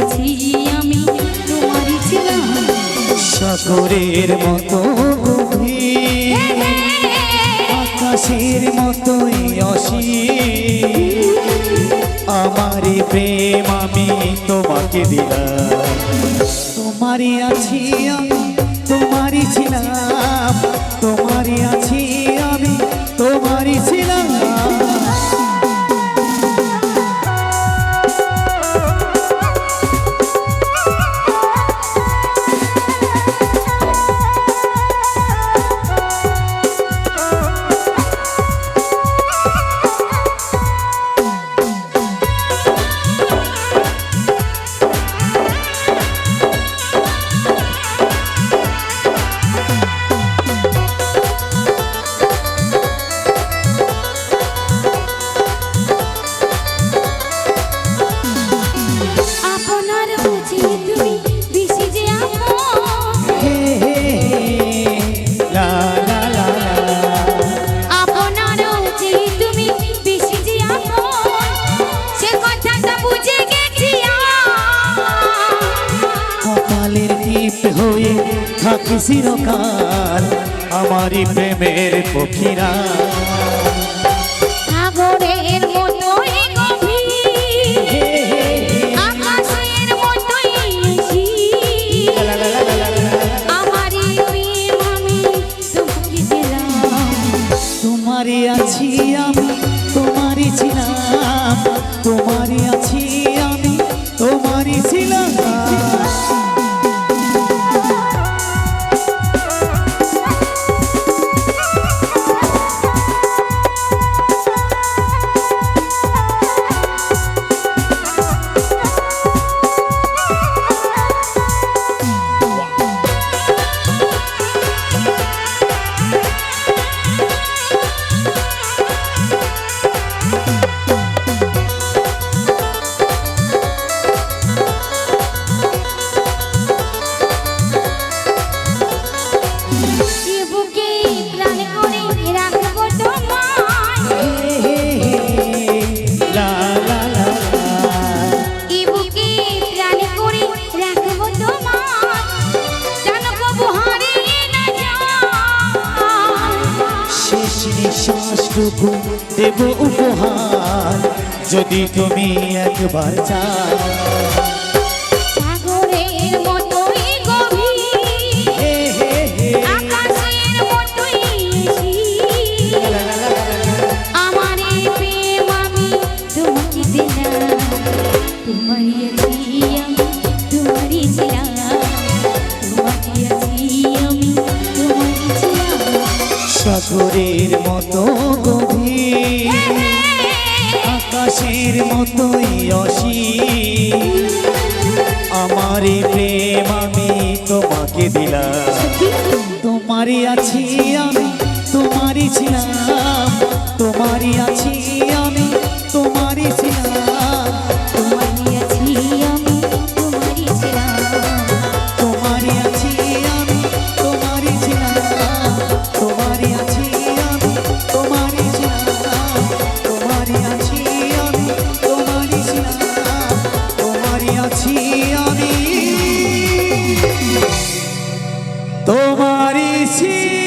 আছি আমি তোমারই ছিলাম। সাগরের মতো গভীর, আকাশের মতোই অসীম, আমারই প্রেম আমি তোমাকে দিলাম। তোমারই আছি আমি তোমারই ছিলাম, তোমারই আছি আমি তোমারই ছিলাম। হয়ে থাকি চিরকাল আমারই প্রেমের পক্ষীরা। সাগরের মতোই গভীর, আকাশের মতোই অসীম, আমারই প্রেম আমি তোমাকে দিলাম। তোমারই আছি আমি তোমারই ছিলাম, তোমারই আছি আমি তোমারই ছিলাম। শ্বাসটুকু দেব উপহার যদি তুমি একবার চাও। সাগরের মতোই গভীর, আকাশের মতোই অসীম, আমারই প্রেম আমি তোমাকে দিলাম। তোমারই আছি আমি তোমারই ছিলাম, তোমারই আছি আমি তোমারই ছিলাম। সাগরের মতো গভীর, আকাশের মতোই অসীম, আমারই প্রেম আমি তোমাকে দিলাম। তোমারই আছি আমি তোমারই ছিলাম, তোমারই আছি আমি তোমারই ছিলাম। তোমারই আছি আমি তোমারই ছিলাম, তোমারই আছি আমি তোমারই ছিলাম, তোমারই আছি আমি তোমারই ছিলাম, তোমারই আছি আমি তোমারই ছিলাম, তোমারই আছি আমি তোমারই ছিলাম।